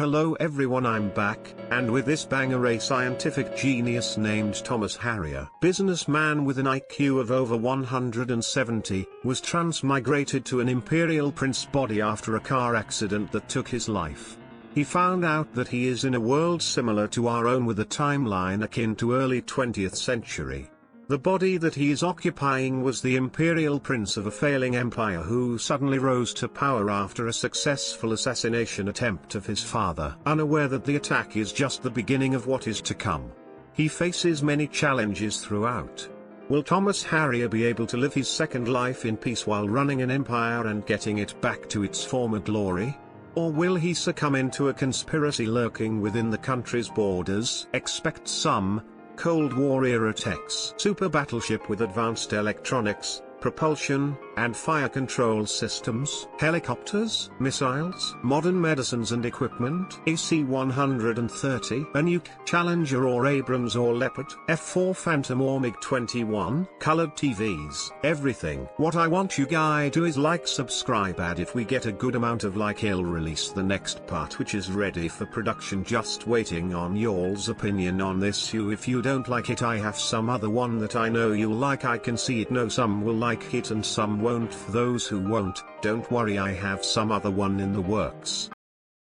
Hello everyone, I'm back, and with this banger a scientific genius named Thomas Harrier, businessman with an IQ of over 170, was transmigrated to an Imperial prince body after a car accident that took his life. He found out that he is in a world similar to our own with a timeline akin to early 20th century. The body that he is occupying was the Imperial prince of a failing empire who suddenly rose to power after a successful assassination attempt of his father, unaware that the attack is just the beginning of what is to come. He faces many challenges throughout. Will Thomas Harrier be able to live his second life in peace while running an empire and getting it back to its former glory? Or will he succumb into a conspiracy lurking within the country's borders? Expect some Cold War-era techs. Super battleship with advanced electronics, propulsion, and fire control systems. Helicopters, missiles, modern medicines and equipment. AC-130, a nuke, Challenger or Abrams or Leopard. F-4 Phantom or MiG-21. Colored TVs. Everything. What I want you guys do is like, subscribe, and if we get a good amount of like he'll release the next part which is ready for production, just waiting on y'all's opinion on this. If you don't like it, I have some other one that I know you'll like. I can see it. No, some will like it and some won't. For those who won't, don't worry, I have some other one in the works.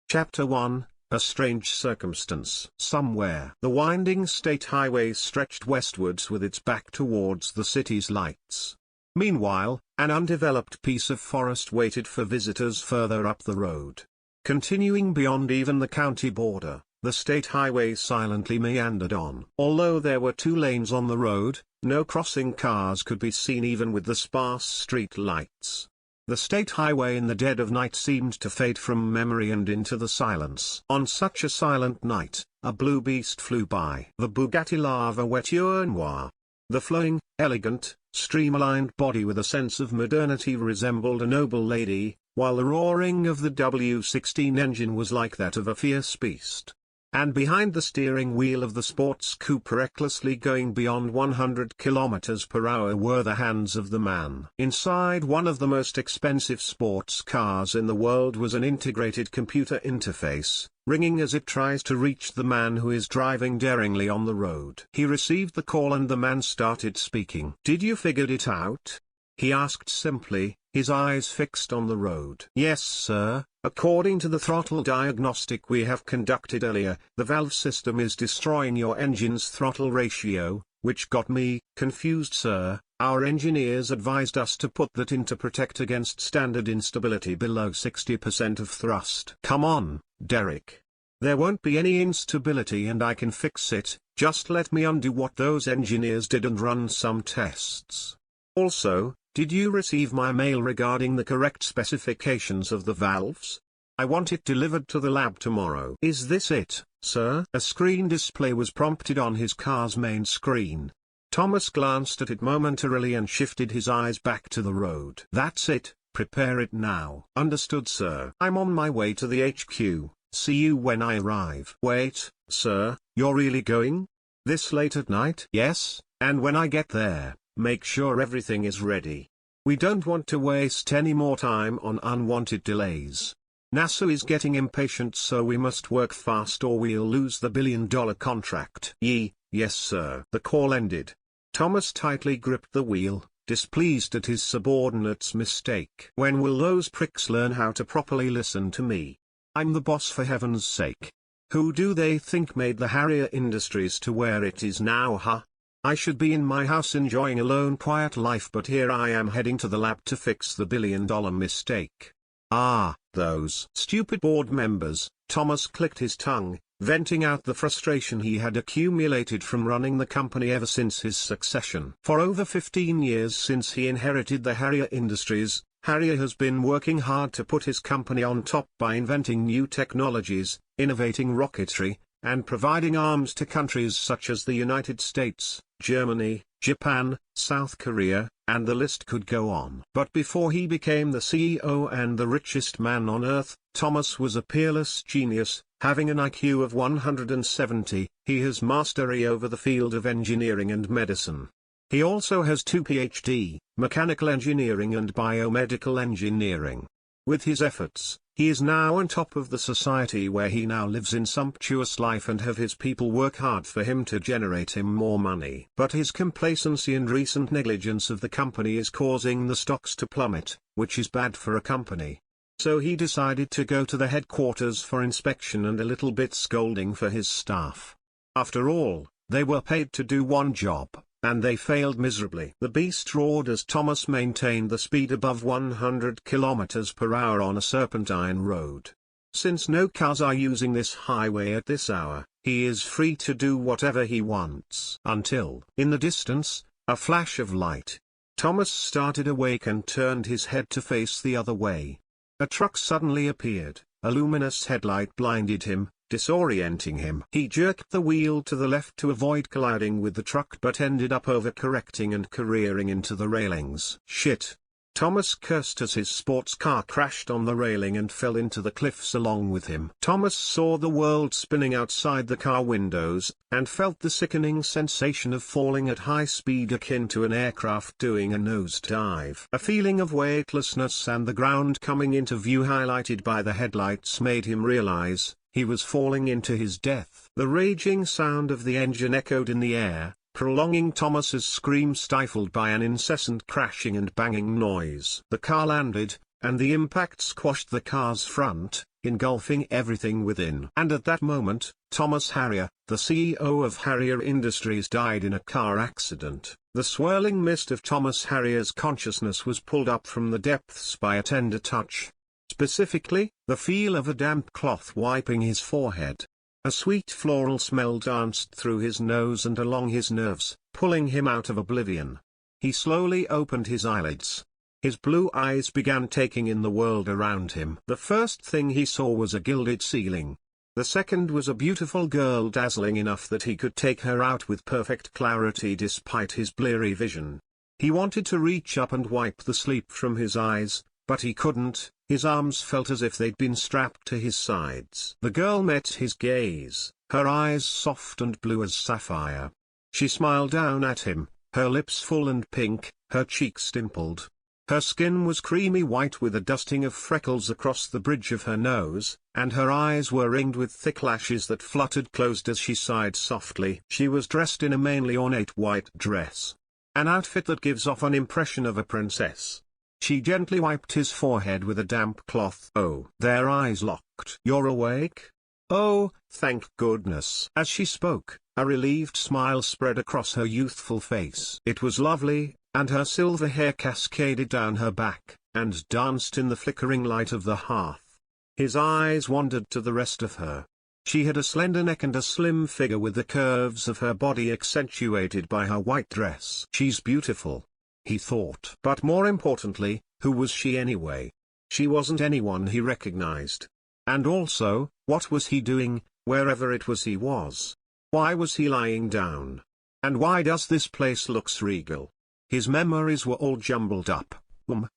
Chapter 1, A Strange Circumstance. Somewhere, the winding state highway stretched westwards with its back towards the city's lights. Meanwhile, an undeveloped piece of forest waited for visitors further up the road. Continuing beyond even the county border, the state highway silently meandered on. Although there were 2 lanes on the road, no crossing cars could be seen even with the sparse street lights. The state highway in the dead of night seemed to fade from memory and into the silence. On such a silent night, a blue beast flew by. The Bugatti La Voiture Noire. The flowing, elegant, streamlined body with a sense of modernity resembled a noble lady, while the roaring of the W16 engine was like that of a fierce beast. And behind the steering wheel of the sports coupe, recklessly going beyond 100 km per hour, were the hands of the man. Inside one of the most expensive sports cars in the world was an integrated computer interface, ringing as it tries to reach the man who is driving daringly on the road. He received the call and the man started speaking. "Did you figure it out?" he asked simply, his eyes fixed on the road. "Yes, sir. According to the throttle diagnostic we have conducted earlier, the valve system is destroying your engine's throttle ratio, which got me confused, sir. Our engineers advised us to put that in to protect against standard instability below 60% of thrust." "Come on, Derek. There won't be any instability and I can fix it. Just let me undo what those engineers did and run some tests. Also, did you receive my mail regarding the correct specifications of the valves? I want it delivered to the lab tomorrow." "Is this it, sir?" A screen display was prompted on his car's main screen. Thomas glanced at it momentarily and shifted his eyes back to the road. "That's it, prepare it now." "Understood, sir. I'm on my way to the HQ, see you when I arrive." "Wait, sir, you're really going? This late at night?" "Yes, and when I get there, make sure everything is ready. We don't want to waste any more time on unwanted delays. NASA is getting impatient, so we must work fast or we'll lose the billion-dollar contract." Yes sir." The call ended. Thomas tightly gripped the wheel, displeased at his subordinate's mistake. "When will those pricks learn how to properly listen to me? I'm the boss, for heaven's sake. Who do they think made the Harrier Industries to where it is now, huh? I should be in my house enjoying a lone quiet life, but here I am heading to the lab to fix the billion-dollar mistake. Ah, those stupid board members." Thomas clicked his tongue, venting out the frustration he had accumulated from running the company ever since his succession. For over 15 years since he inherited the Harrier Industries, Harrier has been working hard to put his company on top by inventing new technologies, innovating rocketry, and providing arms to countries such as the United States, Germany, Japan, South Korea, and the list could go on. But before he became the CEO and the richest man on earth, Thomas was a peerless genius. Having an IQ of 170, he has mastery over the field of engineering and medicine. He also has 2 PhD, mechanical engineering and biomedical engineering. With his efforts, he is now on top of the society where he now lives in sumptuous life and have his people work hard for him to generate him more money. But his complacency and recent negligence of the company is causing the stocks to plummet, which is bad for a company. So he decided to go to the headquarters for inspection and a little bit scolding for his staff. After all, they were paid to do one job, and they failed miserably. The beast roared as Thomas maintained the speed above 100 kilometers per hour on a serpentine road. Since no cars are using this highway at this hour, he is free to do whatever he wants. Until, in the distance, a flash of light. Thomas started awake and turned his head to face the other way. A truck suddenly appeared, a luminous headlight blinded him, disorienting him. He jerked the wheel to the left to avoid colliding with the truck but ended up overcorrecting and careering into the railings. Shit! Thomas cursed as his sports car crashed on the railing and fell into the cliffs along with him. Thomas saw the world spinning outside the car windows, and felt the sickening sensation of falling at high speed akin to an aircraft doing a nosedive. A feeling of weightlessness and the ground coming into view highlighted by the headlights made him realize he was falling into his death. The raging sound of the engine echoed in the air, prolonging Thomas's scream stifled by an incessant crashing and banging noise. The car landed, and the impact squashed the car's front, engulfing everything within. And at that moment, Thomas Harrier, the CEO of Harrier Industries, died in a car accident. The swirling mist of Thomas Harrier's consciousness was pulled up from the depths by a tender touch. Specifically, the feel of a damp cloth wiping his forehead. A sweet floral smell danced through his nose and along his nerves, pulling him out of oblivion. He slowly opened his eyelids. His blue eyes began taking in the world around him. The first thing he saw was a gilded ceiling. The second was a beautiful girl, dazzling enough that he could take her out with perfect clarity despite his bleary vision. He wanted to reach up and wipe the sleep from his eyes, but he couldn't. His arms felt as if they'd been strapped to his sides. The girl met his gaze, her eyes soft and blue as sapphire. She smiled down at him, her lips full and pink, her cheeks dimpled. Her skin was creamy white with a dusting of freckles across the bridge of her nose, and her eyes were ringed with thick lashes that fluttered closed as she sighed softly. She was dressed in a mainly ornate white dress. An outfit that gives off an impression of a princess. She gently wiped his forehead with a damp cloth. Oh, their eyes locked. You're awake? Oh, thank goodness. As she spoke, a relieved smile spread across her youthful face. It was lovely, and her silver hair cascaded down her back, and danced in the flickering light of the hearth. His eyes wandered to the rest of her. She had a slender neck and a slim figure with the curves of her body accentuated by her white dress. She's beautiful, he thought. But more importantly, who was she anyway? She wasn't anyone he recognized. And also, what was he doing, wherever it was he was? Why was he lying down? And why does this place looks regal? His memories were all jumbled up.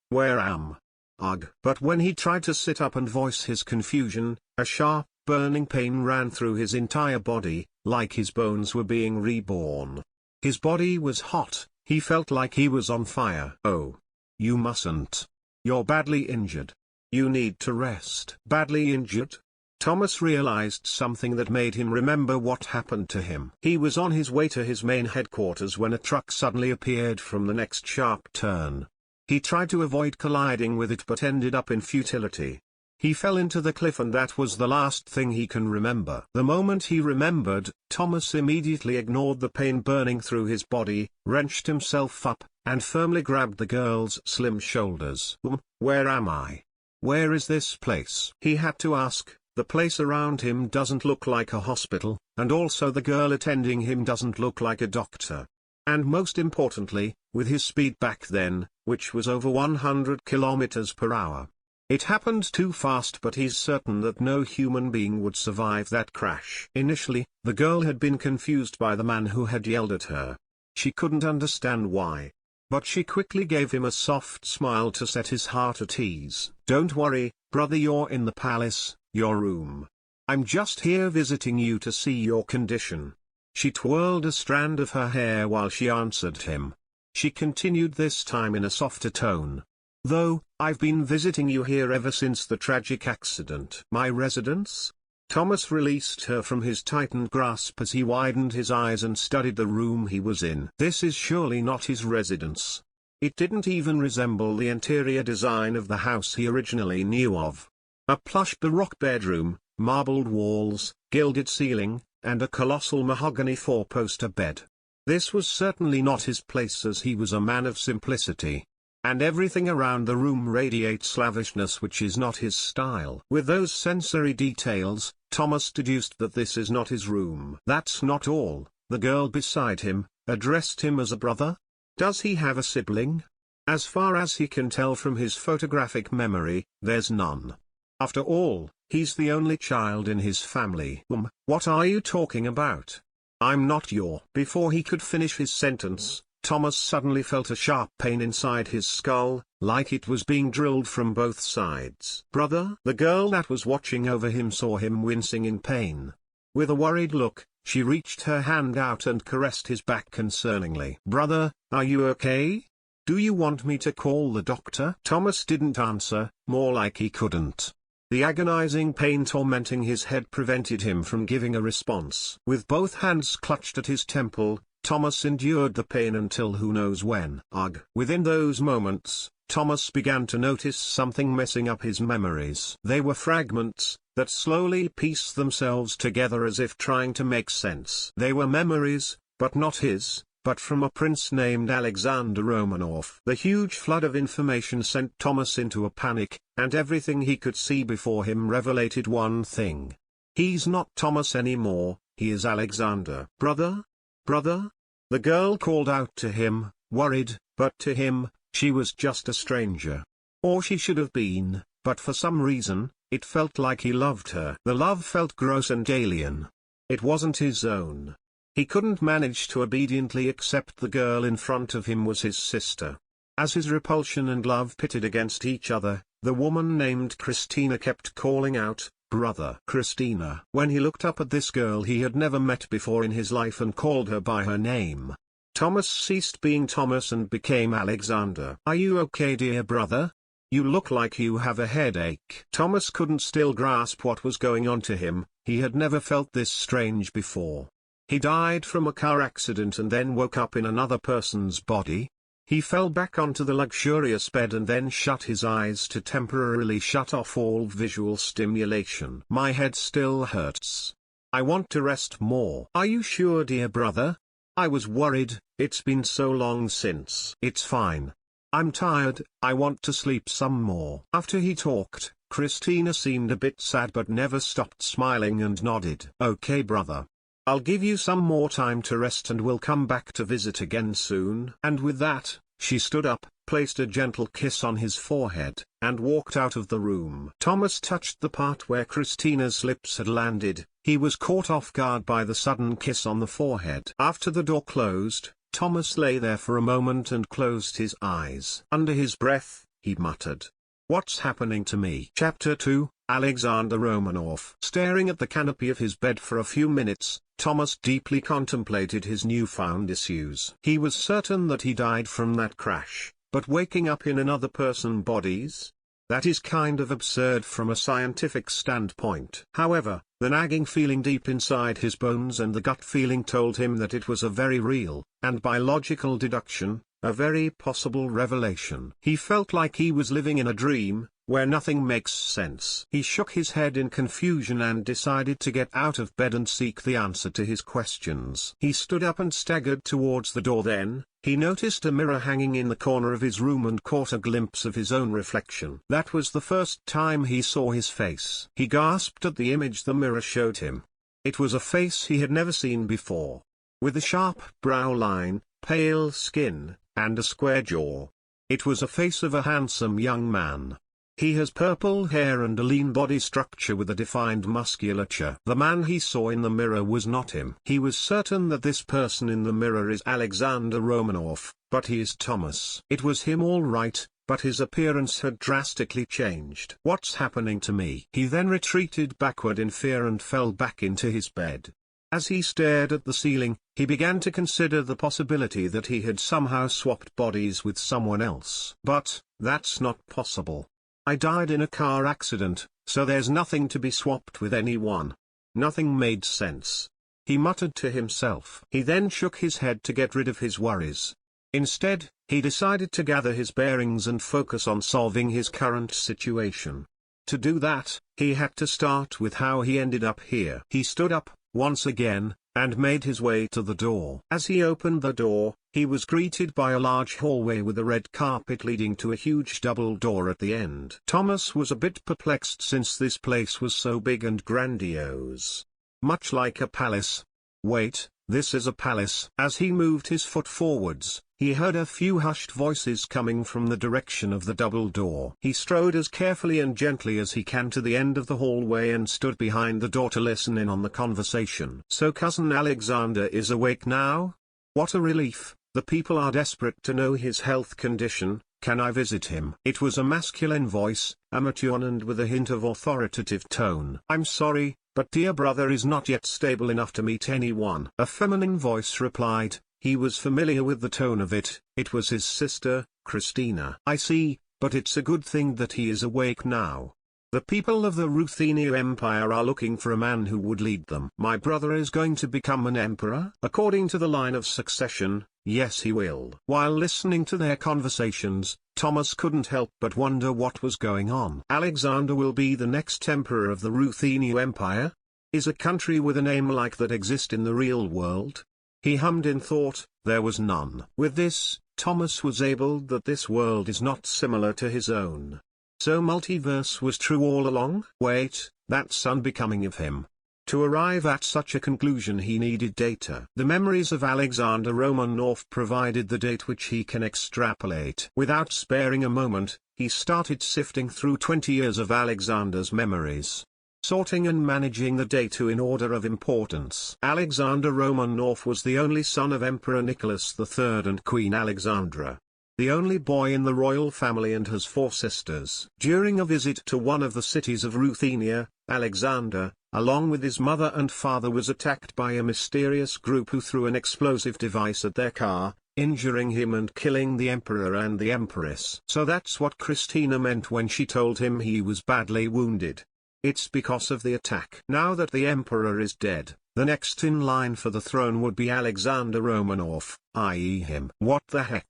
Where am? Ugh. But when he tried to sit up and voice his confusion, a sharp, burning pain ran through his entire body, like his bones were being reborn. His body was hot. He felt like he was on fire. Oh. You mustn't. You're badly injured. You need to rest. Badly injured? Thomas realized something that made him remember what happened to him. He was on his way to his main headquarters when a truck suddenly appeared from the next sharp turn. He tried to avoid colliding with it but ended up in futility. He fell into the cliff, and that was the last thing he can remember. The moment he remembered, Thomas immediately ignored the pain burning through his body, wrenched himself up, and firmly grabbed the girl's slim shoulders. Where am I? Where is this place? He had to ask. The place around him doesn't look like a hospital, and also the girl attending him doesn't look like a doctor. And most importantly, with his speed back then, which was over 100 kilometers per hour. It happened too fast, but he's certain that no human being would survive that crash. Initially, the girl had been confused by the man who had yelled at her. She couldn't understand why. But she quickly gave him a soft smile to set his heart at ease. Don't worry, brother, you're in the palace, your room. I'm just here visiting you to see your condition. She twirled a strand of her hair while she answered him. She continued this time in a softer tone. Though, I've been visiting you here ever since the tragic accident. My residence? Thomas released her from his tightened grasp as he widened his eyes and studied the room he was in. This is surely not his residence. It didn't even resemble the interior design of the house he originally knew of. A plush baroque bedroom, marbled walls, gilded ceiling, and a colossal mahogany four-poster bed. This was certainly not his place, as he was a man of simplicity. And everything around the room radiates lavishness, which is not his style. With those sensory details, Thomas deduced that this is not his room. That's not all. The girl beside him addressed him as a brother. Does he have a sibling? As far as he can tell from his photographic memory, there's none. After all, he's the only child in his family. What are you talking about? I'm not your. Before he could finish his sentence, Thomas suddenly felt a sharp pain inside his skull, like it was being drilled from both sides. Brother? The girl that was watching over him saw him wincing in pain. With a worried look, she reached her hand out and caressed his back concerningly. Brother, are you okay? Do you want me to call the doctor? Thomas didn't answer, more like he couldn't. The agonizing pain tormenting his head prevented him from giving a response. With both hands clutched at his temple, Thomas endured the pain until who knows when. Ugh. Within those moments, Thomas began to notice something messing up his memories. They were fragments that slowly pieced themselves together as if trying to make sense. They were memories, but not his, but from a prince named Alexander Romanov. The huge flood of information sent Thomas into a panic, and everything he could see before him revelated one thing. He's not Thomas anymore, he is Alexander. Brother? Brother? The girl called out to him, worried, but to him, she was just a stranger. Or she should have been, but for some reason, it felt like he loved her. The love felt gross and alien. It wasn't his own. He couldn't manage to obediently accept the girl in front of him was his sister. As his repulsion and love pitted against each other, the woman named Christina kept calling out, "Brother." Christina. When he looked up at this girl he had never met before in his life and called her by her name, Thomas ceased being Thomas and became Alexander. Are you okay, dear brother? You look like you have a headache. Thomas couldn't still grasp what was going on to him. He had never felt this strange before. He died from a car accident and then woke up in another person's body. He fell back onto the luxurious bed and then shut his eyes to temporarily shut off all visual stimulation. My head still hurts. I want to rest more. Are you sure, dear brother? I was worried, it's been so long since. It's fine. I'm tired, I want to sleep some more. After he talked, Christina seemed a bit sad but never stopped smiling and nodded. Okay, brother. I'll give you some more time to rest and we'll come back to visit again soon. And with that, she stood up, placed a gentle kiss on his forehead, and walked out of the room. Thomas touched the part where Christina's lips had landed. He was caught off guard by the sudden kiss on the forehead. After the door closed, Thomas lay there for a moment and closed his eyes. Under his breath, he muttered, "What's happening to me?" Chapter 2, Alexander Romanov. Staring at the canopy of his bed for a few minutes, Thomas deeply contemplated his newfound issues. He was certain that he died from that crash, but waking up in another person's bodies? That is kind of absurd from a scientific standpoint. However, the nagging feeling deep inside his bones and the gut feeling told him that it was a very real, and by logical deduction, a very possible revelation. He felt like he was living in a dream, where nothing makes sense. He shook his head in confusion and decided to get out of bed and seek the answer to his questions. He stood up and staggered towards the door. Then, he noticed a mirror hanging in the corner of his room and caught a glimpse of his own reflection. That was the first time he saw his face. He gasped at the image the mirror showed him. It was a face he had never seen before. With a sharp brow line, pale skin, and a square jaw. It was a face of a handsome young man. He has purple hair and a lean body structure with a defined musculature. The man he saw in the mirror was not him. He was certain that this person in the mirror is Alexander Romanov, but he is Thomas. It was him all right, but his appearance had drastically changed. What's happening to me? He then retreated backward in fear and fell back into his bed. As he stared at the ceiling, he began to consider the possibility that he had somehow swapped bodies with someone else. But, That's not possible. I died in a car accident, so there's nothing to be swapped with anyone. Nothing made sense. He muttered to himself. He then shook his head to get rid of his worries. Instead, he decided to gather his bearings and focus on solving his current situation. To do that, he had to start with how he ended up here. He stood up, once again, and made his way to the door. As he opened the door, he was greeted by a large hallway with a red carpet leading to a huge double door at the end. Thomas was a bit perplexed since this place was so big and grandiose. Much like a palace. Wait, this is a palace. As he moved his foot forwards, he heard a few hushed voices coming from the direction of the double door. He strode as carefully and gently as he can to the end of the hallway and stood behind the door to listen in on the conversation. So Cousin Alexander is awake now? What a relief. The people are desperate to know his health condition. Can I visit him? It was a masculine voice, a mature and with a hint of authoritative tone. I'm sorry, but dear brother is not yet stable enough to meet anyone. A feminine voice replied. He was familiar with the tone of it. It was his sister, Christina. I see, but it's a good thing that he is awake now. The people of the Ruthenia Empire are looking for a man who would lead them. My brother is going to become an emperor? According to the line of succession, yes he will. While listening to their conversations, Thomas couldn't help but wonder what was going on. Alexander will be the next emperor of the Ruthenia Empire? Is a country with a name like that exist in the real world? He hummed in thought, there was none. With this, Thomas was able that this world is not similar to his own. So multiverse was true all along? Wait, that's unbecoming of him. To arrive at such a conclusion he needed data. The memories of Alexander Romanov provided the date which he can extrapolate. Without sparing a moment, he started sifting through 20 years of Alexander's memories, sorting and managing the data in order of importance. Alexander Romanov was the only son of Emperor Nicholas III and Queen Alexandra, the only boy in the royal family and has 4 sisters. During a visit to one of the cities of Ruthenia, Alexander, along with his mother and father, was attacked by a mysterious group who threw an explosive device at their car, injuring him and killing the emperor and the empress. So that's what Christina meant when she told him he was badly wounded. It's because of the attack. Now that the emperor is dead, the next in line for the throne would be Alexander Romanov, i.e. him. What the heck?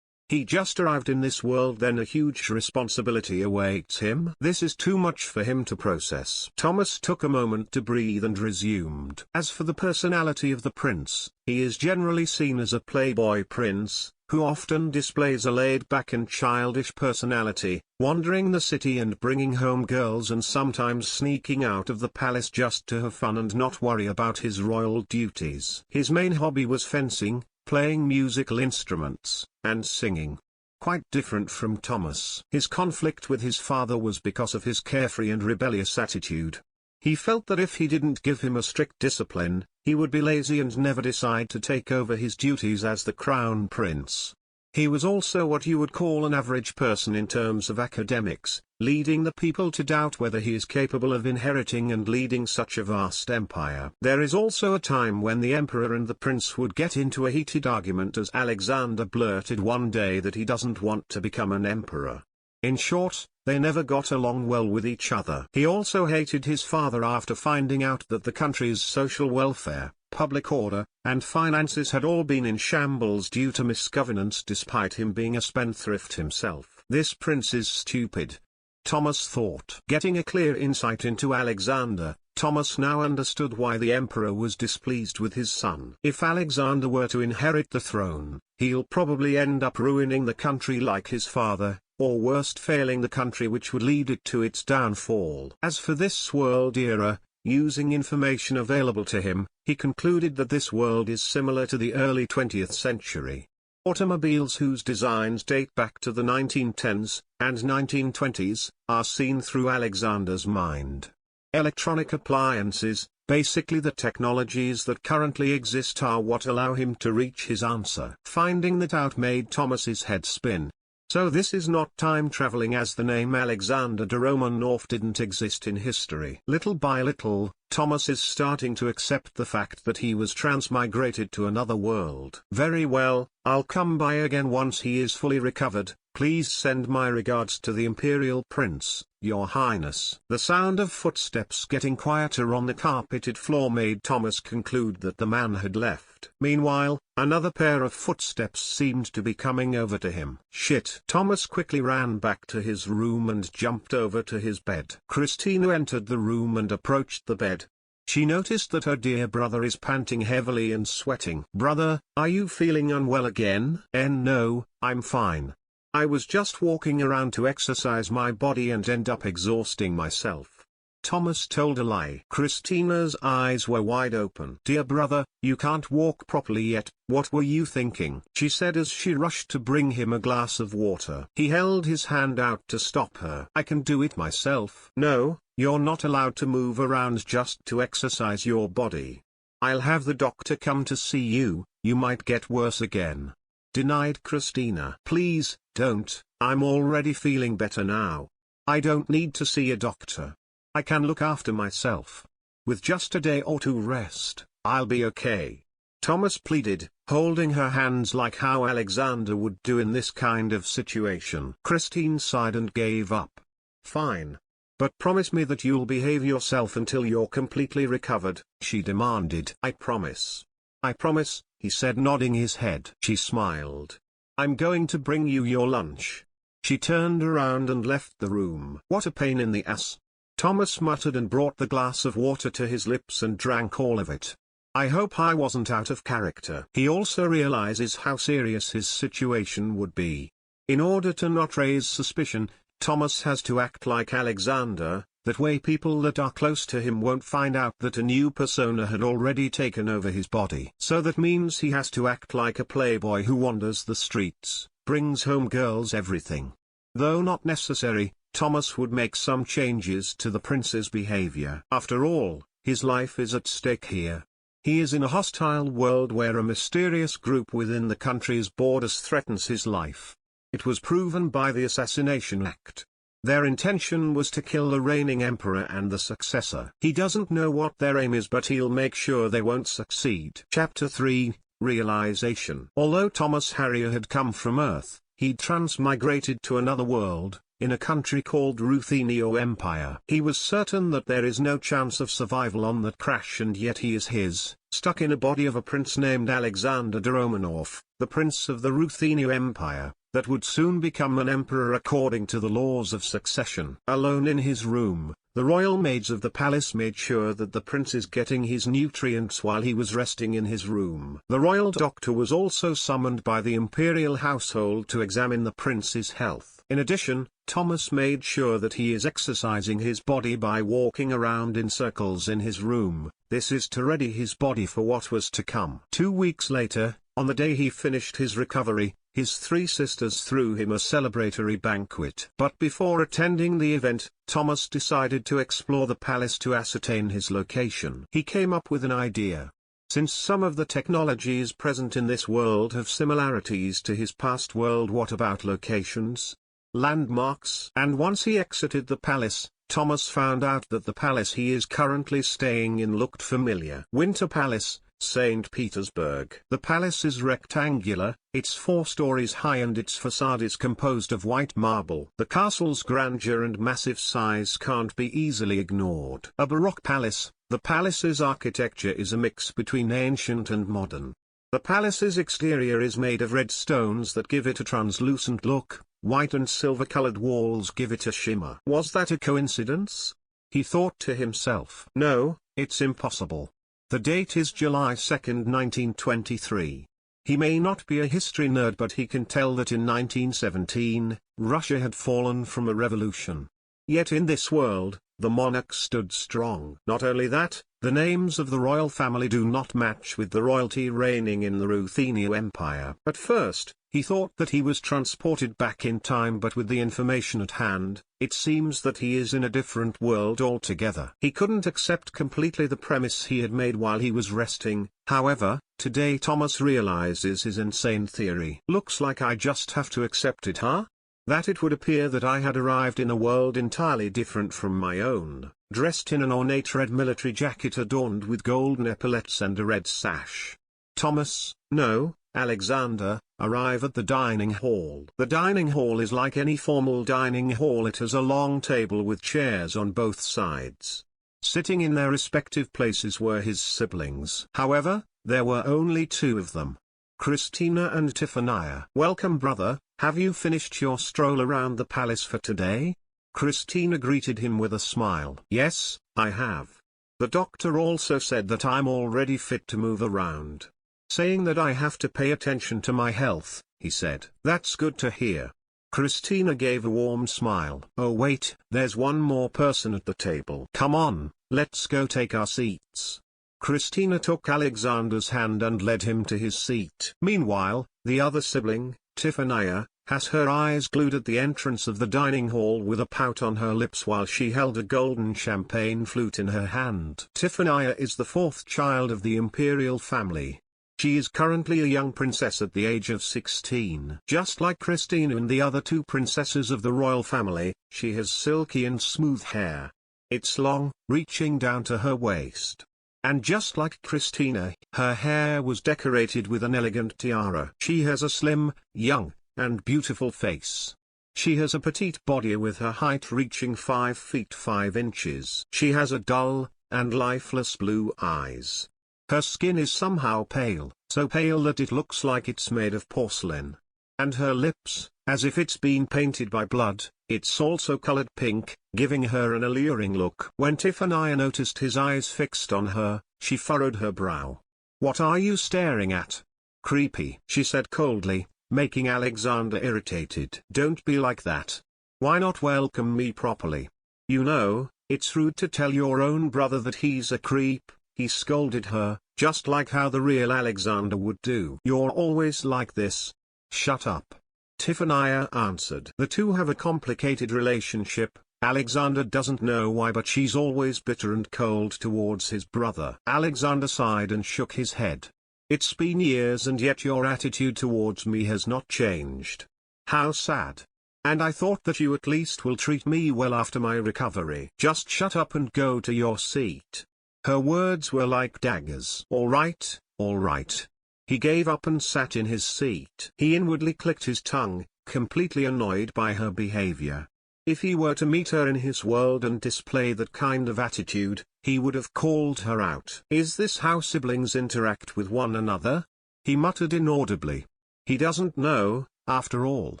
He just arrived in this world, then a huge responsibility awaits him? This is too much for him to process. Thomas took a moment to breathe and resumed. As for the personality of the prince, he is generally seen as a playboy prince, who often displays a laid-back and childish personality, wandering the city and bringing home girls and sometimes sneaking out of the palace just to have fun and not worry about his royal duties. His main hobby was fencing, playing musical instruments, and singing. Quite different from Thomas. His conflict with his father was because of his carefree and rebellious attitude. He felt that if he didn't give him a strict discipline, he would be lazy and never decide to take over his duties as the crown prince. He was also what you would call an average person in terms of academics, leading the people to doubt whether he is capable of inheriting and leading such a vast empire. There is also a time when the emperor and the prince would get into a heated argument, as Alexander blurted one day that he doesn't want to become an emperor. In short, they never got along well with each other. He also hated his father after finding out that the country's social welfare, public order, and finances had all been in shambles due to misgovernance despite him being a spendthrift himself. This prince is stupid, Thomas thought. Getting a clear insight into Alexander, Thomas now understood why the emperor was displeased with his son. If Alexander were to inherit the throne, he'll probably end up ruining the country like his father, or worst, failing the country, which would lead it to its downfall. As for this world era, using information available to him, he concluded that this world is similar to the early 20th century. Automobiles whose designs date back to the 1910s and 1920s are seen through Alexander's mind. Electronic appliances, basically the technologies that currently exist, are what allow him to reach his answer. Finding that out made Thomas's head spin. So this is not time traveling, as the name Alexander de Romanov didn't exist in history. Little by little, Thomas is starting to accept the fact that he was transmigrated to another world. Very well, I'll come by again once he is fully recovered, Please send my regards to the Imperial Prince, Your Highness. The sound of footsteps getting quieter on the carpeted floor made Thomas conclude that the man had left. Meanwhile, another pair of footsteps seemed to be coming over to him. Shit! Thomas quickly ran back to his room and jumped over to his bed. Christina entered the room and approached the bed. She noticed that her dear brother is panting heavily and sweating. "Brother, are you feeling unwell again?" "No, I'm fine. I was just walking around to exercise my body and end up exhausting myself." Thomas told a lie. Christina's eyes were wide open. "Dear brother, you can't walk properly yet, what were you thinking?" she said as she rushed to bring him a glass of water. He held his hand out to stop her. "I can do it myself." "No, you're not allowed to move around just to exercise your body. I'll have the doctor come to see you, you might get worse again," denied Christina. "Please, don't, I'm already feeling better now. I don't need to see a doctor. I can look after myself. With just a day or two rest, I'll be okay," Thomas pleaded, holding her hands like how Alexander would do in this kind of situation. Christine sighed and gave up. "Fine. But promise me that you'll behave yourself until you're completely recovered," she demanded. "I promise. I promise," he said, nodding his head. She smiled. "I'm going to bring you your lunch." She turned around and left the room. "What a pain in the ass," Thomas muttered and brought the glass of water to his lips and drank all of it. "I hope I wasn't out of character." He also realizes how serious his situation would be. In order to not raise suspicion, Thomas has to act like Alexander, that way people that are close to him won't find out that a new persona had already taken over his body. So that means he has to act like a playboy who wanders the streets, brings home girls, everything. Though not necessary, Thomas would make some changes to the prince's behavior. After all, his life is at stake here. He is in a hostile world where a mysterious group within the country's borders threatens his life. It was proven by the Assassination Act. Their intention was to kill the reigning emperor and the successor. He doesn't know what their aim is, but he'll make sure they won't succeed. Chapter 3, Realization. Although Thomas Harrier had come from Earth, he'd transmigrated to another world, in a country called Ruthenio Empire. He was certain that there is no chance of survival on that crash, and yet he is stuck in a body of a prince named Alexander de Romanov, the prince of the Ruthenio Empire, that would soon become an emperor according to the laws of succession. Alone in his room, the royal maids of the palace made sure that the prince is getting his nutrients while he was resting in his room. The royal doctor was also summoned by the imperial household to examine the prince's health. In addition, Thomas made sure that he is exercising his body by walking around in circles in his room. This is to ready his body for what was to come. 2 weeks later, on the day he finished his recovery, his 3 sisters threw him a celebratory banquet. But before attending the event, Thomas decided to explore the palace to ascertain his location. He came up with an idea. Since some of the technologies present in this world have similarities to his past world, what about locations? Landmarks? And once he exited the palace, Thomas found out that the palace he is currently staying in looked familiar. Winter Palace, St. Petersburg. The palace is rectangular, it's 4 stories high and its facade is composed of white marble. The castle's grandeur and massive size can't be easily ignored. A Baroque palace, the palace's architecture is a mix between ancient and modern. The palace's exterior is made of red stones that give it a translucent look, white and silver-colored walls give it a shimmer. Was that a coincidence? He thought to himself. No, it's impossible. The date is July 2, 1923. He may not be a history nerd, but he can tell that in 1917, Russia had fallen from a revolution. Yet in this world, the monarch stood strong. Not only that, the names of the royal family do not match with the royalty reigning in the Ruthenio Empire. At first, he thought that he was transported back in time, but with the information at hand, it seems that he is in a different world altogether. He couldn't accept completely the premise he had made while he was resting. However, today Thomas realizes his insane theory. Looks like I just have to accept it, huh? That it would appear that I had arrived in a world entirely different from my own, dressed in an ornate red military jacket adorned with golden epaulets and a red sash. Thomas, no, Alexander, arrive at the dining hall. The dining hall is like any formal dining hall. It has a long table with chairs on both sides. Sitting in their respective places were his siblings. However, there were only two of them. Christina and Tiffania. "Welcome, brother, have you finished your stroll around the palace for today?" Christina greeted him with a smile. "Yes, I have. The doctor also said that I'm already fit to move around. Saying that I have to pay attention to my health," he said. "That's good to hear." Christina gave a warm smile. "Oh wait, there's one more person at the table. Come on, let's go take our seats." Christina took Alexander's hand and led him to his seat. Meanwhile, the other sibling, Tiffania, has her eyes glued at the entrance of the dining hall with a pout on her lips while she held a golden champagne flute in her hand. Tiffania is the fourth child of the Imperial family. She is currently a young princess at the age of 16. Just like Christina and the other two princesses of the royal family, she has silky and smooth hair. It's long, reaching down to her waist. And just like Christina, her hair was decorated with an elegant tiara. She has a slim, young, and beautiful face. She has a petite body with her height reaching 5 feet 5 inches. She has a dull, and lifeless blue eyes. Her skin is somehow pale, so pale that it looks like it's made of porcelain. And her lips, as if it's been painted by blood, it's also colored pink, giving her an alluring look. When Tiffania noticed his eyes fixed on her, she furrowed her brow. "What are you staring at? Creepy," she said coldly, making Alexander irritated. "Don't be like that. Why not welcome me properly? You know, it's rude to tell your own brother that he's a creep," he scolded her, just like how the real Alexander would do. "You're always like this. Shut up," Tiffania answered. The two have a complicated relationship. Alexander doesn't know why, but she's always bitter and cold towards his brother. Alexander sighed and shook his head. "It's been years and yet your attitude towards me has not changed. How sad. And I thought that you at least will treat me well after my recovery." "Just shut up and go to your seat." Her words were like daggers. All right, all right." He gave up and sat in his seat. He inwardly clicked his tongue, completely annoyed by her behavior. If he were to meet her in his world and display that kind of attitude, he would have called her out. "Is this how siblings interact with one another?" he muttered inaudibly. He doesn't know, after all,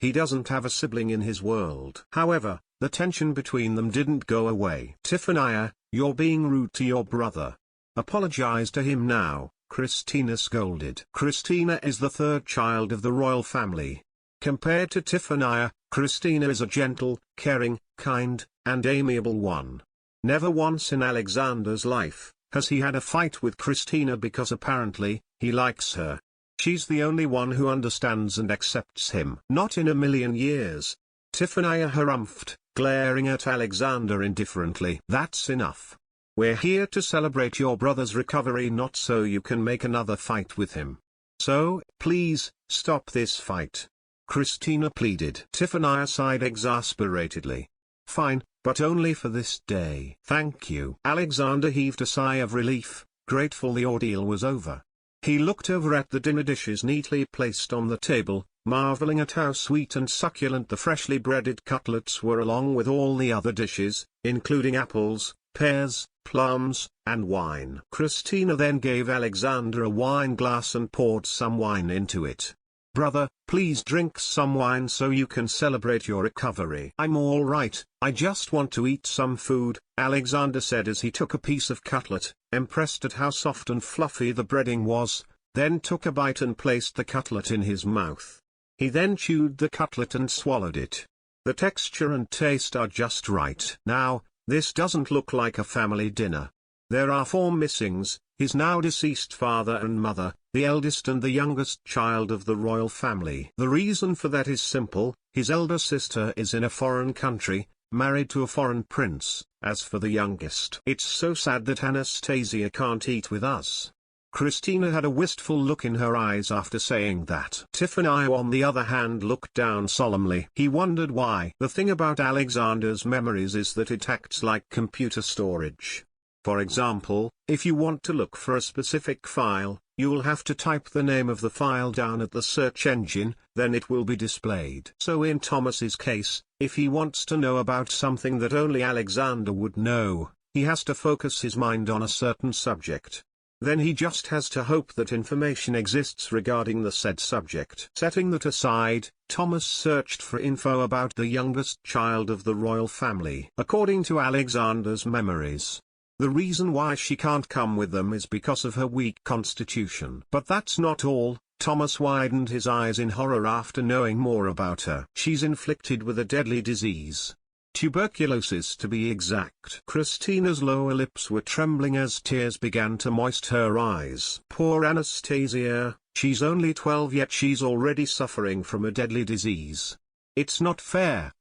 he doesn't have a sibling in his world. However, the tension between them didn't go away. "Tiffania, you're being rude to your brother. Apologize to him now," Christina scolded. Christina is the third child of the royal family. Compared to Tiffania, Christina is a gentle, caring, kind, and amiable one. Never once in Alexander's life has he had a fight with Christina because apparently, he likes her. She's the only one who understands and accepts him. "Not in a million years." Tiffania harumphed, glaring at Alexander indifferently. "That's enough. We're here to celebrate your brother's recovery, not so you can make another fight with him. So, please, stop this fight," Christina pleaded. Tiffania sighed exasperatedly. "Fine, but only for this day." "Thank you." Alexander heaved a sigh of relief, grateful the ordeal was over. He looked over at the dinner dishes neatly placed on the table, marveling at how sweet and succulent the freshly breaded cutlets were along with all the other dishes, including apples, pears, plums, and wine. Christina then gave Alexander a wine glass and poured some wine into it. "Brother, please drink some wine so you can celebrate your recovery." "I'm all right, I just want to eat some food," Alexander said as he took a piece of cutlet, impressed at how soft and fluffy the breading was, then took a bite and placed the cutlet in his mouth. He then chewed the cutlet and swallowed it. The texture and taste are just right. "Now, this doesn't look like a family dinner. There are 4 missings, his now deceased father and mother, the eldest and the youngest child of the royal family. The reason for that is simple: his elder sister is in a foreign country, married to a foreign prince. As for the youngest, it's so sad that Anastasia can't eat with us." Christina had a wistful look in her eyes after saying that. Tiffania on the other hand looked down solemnly. He wondered why. The thing about Alexander's memories is that it acts like computer storage. For example, if you want to look for a specific file, You'll have to type the name of the file down at the search engine, then it will be displayed. So in Thomas's case, if he wants to know about something that only Alexander would know, he has to focus his mind on a certain subject. Then he just has to hope that information exists regarding the said subject. Setting that aside, Thomas searched for info about the youngest child of the royal family. According to Alexander's memories, the reason why she can't come with them is because of her weak constitution. But that's not all. Thomas widened his eyes in horror after knowing more about her. She's inflicted with a deadly disease. Tuberculosis to be exact. Christina's lower lips were trembling as tears began to moist her eyes. Poor Anastasia, she's only 12 yet she's already suffering from a deadly disease. It's not fair,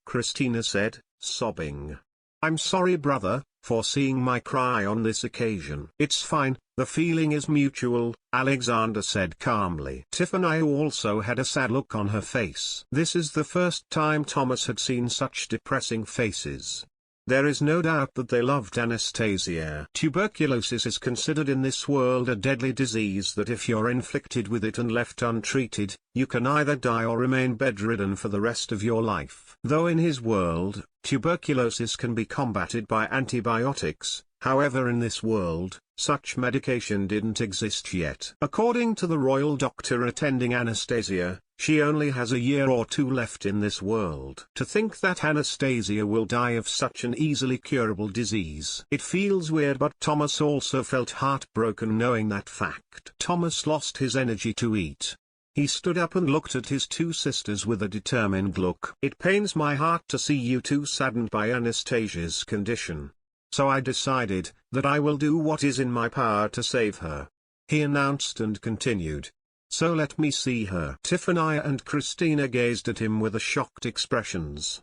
Christina said, sobbing. I'm sorry brother, for seeing my cry on this occasion. It's fine, the feeling is mutual, Alexander said calmly. Tiffany also had a sad look on her face. This is the first time Thomas had seen such depressing faces. There is no doubt that they loved Anastasia. Tuberculosis is considered in this world a deadly disease that if you're inflicted with it and left untreated, you can either die or remain bedridden for the rest of your life. Though in his world, tuberculosis can be combated by antibiotics, however in this world, such medication didn't exist yet. According to the royal doctor attending Anastasia, she only has a year or two left in this world. To think that Anastasia will die of such an easily curable disease. It feels weird, but Thomas also felt heartbroken knowing that fact. Thomas lost his energy to eat. He stood up and looked at his two sisters with a determined look. It pains my heart to see you two saddened by Anastasia's condition. So I decided that I will do what is in my power to save her, he announced and continued. So let me see her. Tiffany and Christina gazed at him with shocked expressions.